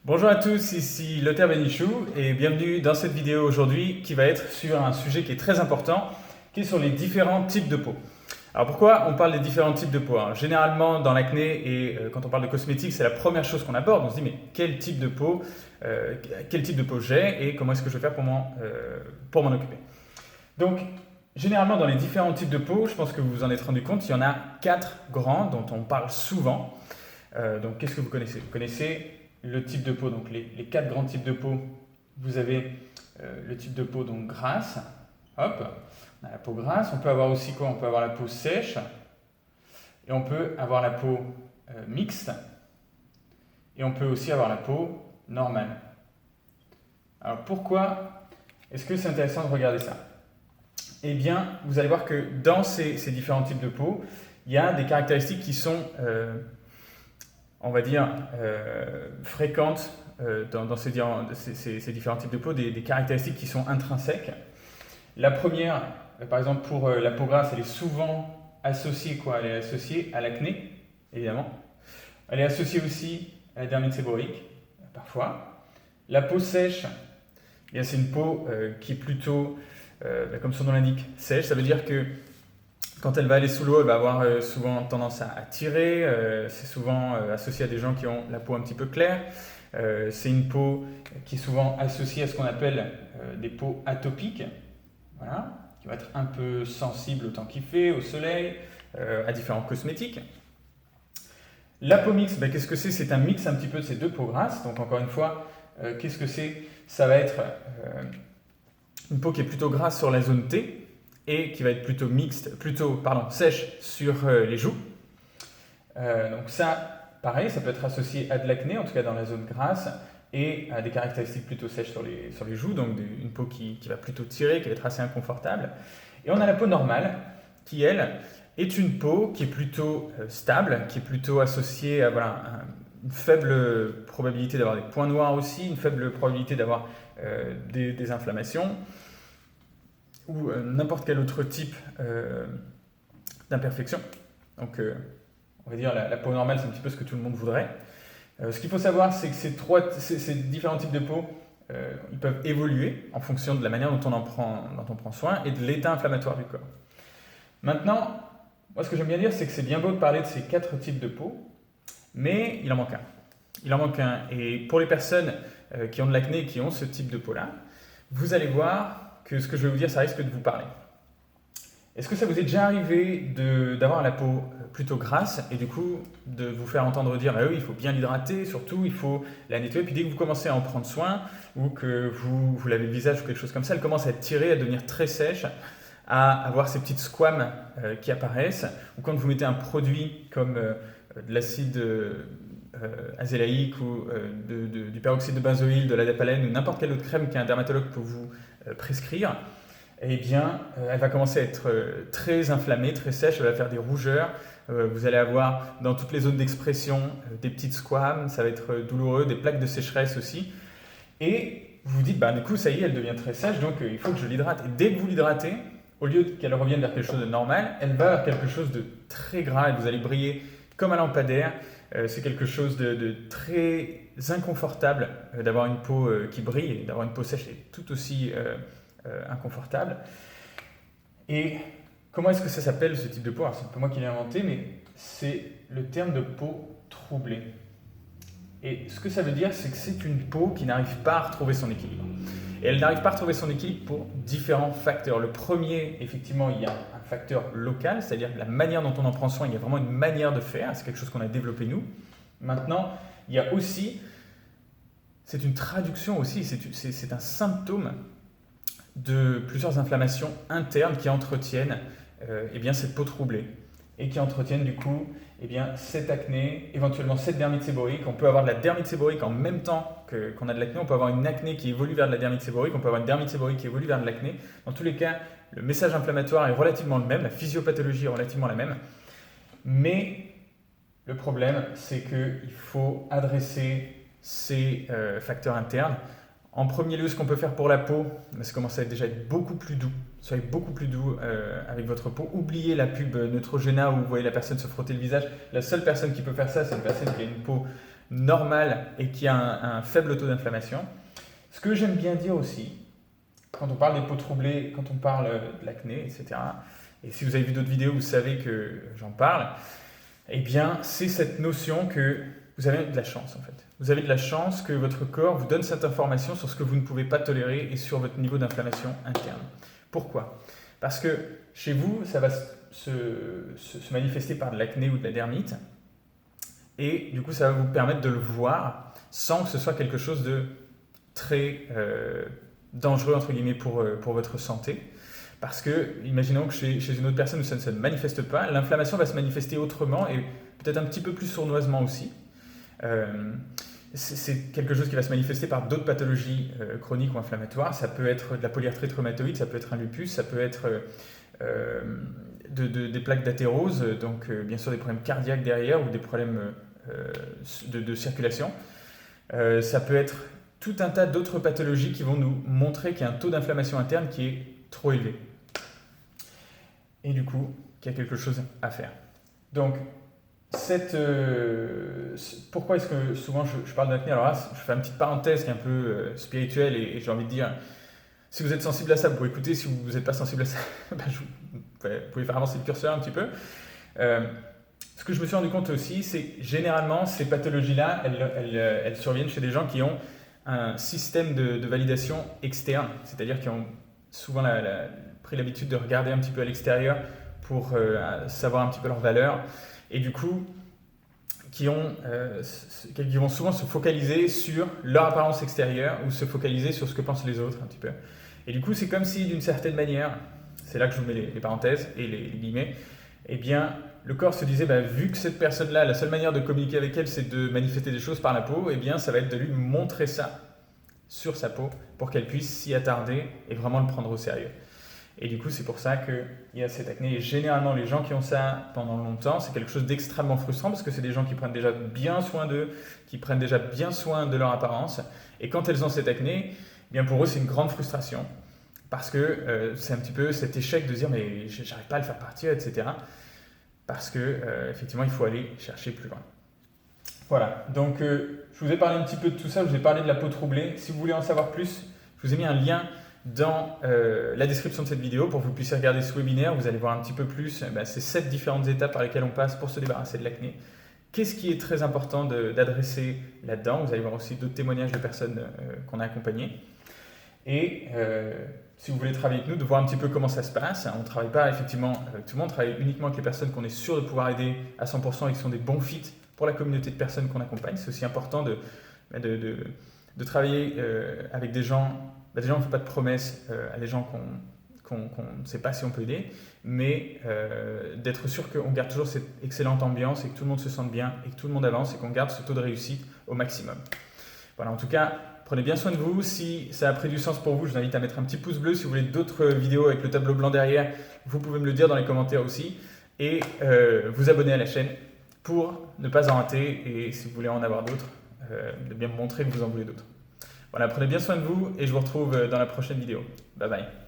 Bonjour à tous, ici Lothar Benichou et bienvenue dans cette vidéo aujourd'hui qui va être sur un sujet qui est très important, qui est sur les différents types de peau. Alors pourquoi on parle des différents types de peau? Généralement dans l'acné et quand on parle de cosmétiques, c'est la première chose qu'on aborde. On se dit mais quel type de peau, j'ai et comment est-ce que je vais faire pour m'en occuper? Donc généralement dans les différents types de peau, je pense que vous vous en êtes rendu compte, il y en a 4 grands dont on parle souvent. Donc qu'est-ce que vous connaissez? Vous connaissez le type de peau, donc les 4 grands types de peau. Vous avez le type de peau donc grasse, hop, on a la peau grasse. On peut avoir aussi quoi? On peut avoir la peau sèche et on peut avoir la peau mixte et on peut aussi avoir la peau normale. Alors pourquoi est-ce que c'est intéressant de regarder ça? Eh bien, vous allez voir que dans ces différents types de peau, il y a des caractéristiques qui sont on va dire, fréquentes dans ces différents types de peau, des caractéristiques qui sont intrinsèques. La première, par exemple pour la peau grasse, elle est souvent associée, Elle est associée à l'acné, évidemment. Elle est associée aussi à la dermite séborrheique, parfois. La peau sèche, eh bien, c'est une peau qui est plutôt, comme son nom l'indique, sèche. Ça veut dire que quand elle va aller sous l'eau, elle va avoir souvent tendance à tirer. C'est souvent associé à des gens qui ont la peau un petit peu claire. C'est une peau qui est souvent associée à ce qu'on appelle des peaux atopiques, voilà, qui va être un peu sensible au temps qu'il fait, au soleil, à différents cosmétiques. La peau mixte, qu'est-ce que c'est? C'est un mix un petit peu de ces deux peaux grasses. Donc encore une fois, qu'est-ce que c'est? Ça va être une peau qui est plutôt grasse sur la zone T, et qui va être plutôt sèche sur les joues. Donc ça, pareil, ça peut être associé à de l'acné, en tout cas dans la zone grasse, et à des caractéristiques plutôt sèches sur les joues, donc une peau qui va plutôt tirer, qui va être assez inconfortable. Et on a la peau normale, qui elle, est une peau qui est plutôt stable, qui est plutôt associée à une faible probabilité d'avoir des points noirs aussi, une faible probabilité d'avoir des inflammations, ou n'importe quel autre type d'imperfection. Donc, on va dire la peau normale, c'est un petit peu ce que tout le monde voudrait. Ce qu'il faut savoir, c'est que ces différents types de peau, ils peuvent évoluer en fonction de la manière dont on prend soin et de l'état inflammatoire du corps. Maintenant, moi, ce que j'aime bien dire, c'est que c'est bien beau de parler de ces 4 types de peau, mais il en manque un. Il en manque un. Et pour les personnes qui ont de l'acné et qui ont ce type de peau-là, vous allez voir que ce que je vais vous dire, ça risque de vous parler. Est-ce que ça vous est déjà arrivé d'avoir la peau plutôt grasse et du coup de vous faire entendre dire oui, il faut bien l'hydrater, surtout il faut la nettoyer, puis dès que vous commencez à en prendre soin ou que vous lavez le visage ou quelque chose comme ça, elle commence à être tirée, à devenir très sèche, à avoir ces petites squames qui apparaissent, ou quand vous mettez un produit comme de l'acide azélaïque ou du peroxyde de benzoïle, de l'adapalène ou n'importe quelle autre crème qu'un dermatologue peut vous prescrire, eh bien, elle va commencer à être très inflammée, très sèche, elle va faire des rougeurs, vous allez avoir dans toutes les zones d'expression des petites squames, ça va être douloureux, des plaques de sécheresse aussi, et vous vous dites, du coup, ça y est, elle devient très sèche, donc il faut que je l'hydrate. Et dès que vous l'hydratez, au lieu qu'elle revienne vers quelque chose de normal, elle va vers quelque chose de très gras, et vous allez briller comme un lampadaire. C'est quelque chose de très inconfortable d'avoir une peau qui brille, et d'avoir une peau sèche est tout aussi inconfortable. Et comment est-ce que ça s'appelle ce type de peau? Alors c'est pas moi qui l'ai inventé, mais c'est le terme de peau troublée. Et ce que ça veut dire, c'est que c'est une peau qui n'arrive pas à retrouver son équilibre. Et elle n'arrive pas à retrouver son équilibre pour différents facteurs. Le premier, effectivement, il y a un facteur local, c'est-à-dire la manière dont on en prend soin, il y a vraiment une manière de faire, c'est quelque chose qu'on a développé nous. Maintenant, il y a aussi, c'est une traduction aussi, c'est un symptôme de plusieurs inflammations internes qui entretiennent cette peau troublée et qui entretiennent du coup cette acné, éventuellement cette dermite séborrheique. On peut avoir de la dermite séborrheique en même temps qu'on a de l'acné, on peut avoir une acné qui évolue vers de la dermite séborrheique, on peut avoir une dermite séborrheique qui évolue vers de l'acné. Dans tous les cas, le message inflammatoire est relativement le même, la physiopathologie est relativement la même, mais le problème, c'est qu'il faut adresser ces facteurs internes. En premier lieu, ce qu'on peut faire pour la peau, c'est commencer à déjà être beaucoup plus doux. Soyez beaucoup plus doux avec votre peau. Oubliez la pub Neutrogena où vous voyez la personne se frotter le visage. La seule personne qui peut faire ça, c'est une personne qui a une peau normal et qui a un faible taux d'inflammation. Ce que j'aime bien dire aussi, quand on parle des peaux troublées, quand on parle de l'acné, etc., et si vous avez vu d'autres vidéos, vous savez que j'en parle, eh bien, c'est cette notion que vous avez de la chance, en fait. Vous avez de la chance que votre corps vous donne cette information sur ce que vous ne pouvez pas tolérer et sur votre niveau d'inflammation interne. Pourquoi ? Parce que chez vous, ça va se manifester par de l'acné ou de la dermite, et du coup, ça va vous permettre de le voir sans que ce soit quelque chose de très dangereux, entre guillemets, pour votre santé. Parce que, imaginons que chez une autre personne où ça ne se manifeste pas, l'inflammation va se manifester autrement et peut-être un petit peu plus sournoisement aussi. C'est quelque chose qui va se manifester par d'autres pathologies chroniques ou inflammatoires. Ça peut être de la polyarthrite rhumatoïde, ça peut être un lupus, ça peut être des plaques d'athérose, donc bien sûr des problèmes cardiaques derrière ou des problèmes de circulation. Ça peut être tout un tas d'autres pathologies qui vont nous montrer qu'il y a un taux d'inflammation interne qui est trop élevé. Et du coup, qu'il y a quelque chose à faire. Donc, pourquoi est-ce que souvent je parle d'acné? Alors là, je fais une petite parenthèse qui est un peu spirituelle et j'ai envie de dire, si vous êtes sensible à ça, vous pouvez écouter. Si vous n'êtes pas sensible à ça, vous pouvez faire avancer le curseur un petit peu. Ce que je me suis rendu compte aussi, c'est que généralement, ces pathologies-là, elles surviennent chez des gens qui ont un système de validation externe, c'est-à-dire qui ont souvent pris l'habitude de regarder un petit peu à l'extérieur pour savoir un petit peu leur valeur, et du coup, qui vont souvent se focaliser sur leur apparence extérieure ou se focaliser sur ce que pensent les autres un petit peu. Et du coup, c'est comme si, d'une certaine manière, c'est là que je vous mets les parenthèses et les guillemets, eh bien, le corps se disait, vu que cette personne-là, la seule manière de communiquer avec elle, c'est de manifester des choses par la peau, eh bien, ça va être de lui montrer ça sur sa peau pour qu'elle puisse s'y attarder et vraiment le prendre au sérieux. Et du coup, c'est pour ça qu'il y a cette acné. Et généralement, les gens qui ont ça pendant longtemps, c'est quelque chose d'extrêmement frustrant parce que c'est des gens qui prennent déjà bien soin d'eux, qui prennent déjà bien soin de leur apparence. Et quand elles ont cette acné, eh bien pour eux, c'est une grande frustration parce que c'est un petit peu cet échec de dire « mais j'arrive pas à le faire partir », etc. Parce que effectivement, il faut aller chercher plus loin. Voilà, donc je vous ai parlé un petit peu de tout ça, je vous ai parlé de la peau troublée. Si vous voulez en savoir plus, je vous ai mis un lien dans la description de cette vidéo pour que vous puissiez regarder ce webinaire. Vous allez voir un petit peu plus ces 7 différentes étapes par lesquelles on passe pour se débarrasser de l'acné. Qu'est-ce qui est très important d'adresser là-dedans? Vous allez voir aussi d'autres témoignages de personnes qu'on a accompagnées. Et si vous voulez travailler avec nous, de voir un petit peu comment ça se passe. On ne travaille pas effectivement avec tout le monde, on travaille uniquement avec les personnes qu'on est sûr de pouvoir aider à 100% et qui sont des bons fits pour la communauté de personnes qu'on accompagne. C'est aussi important de travailler avec des gens. Déjà, on ne fait pas de promesses à des gens qu'on ne sait pas si on peut aider, mais d'être sûr qu'on garde toujours cette excellente ambiance et que tout le monde se sente bien et que tout le monde avance et qu'on garde ce taux de réussite au maximum. Voilà, en tout cas, prenez bien soin de vous. Si ça a pris du sens pour vous, je vous invite à mettre un petit pouce bleu. Si vous voulez d'autres vidéos avec le tableau blanc derrière, vous pouvez me le dire dans les commentaires aussi. Et vous abonner à la chaîne pour ne pas en rater. Et si vous voulez en avoir d'autres, de bien me montrer que vous en voulez d'autres. Voilà, prenez bien soin de vous et je vous retrouve dans la prochaine vidéo. Bye bye.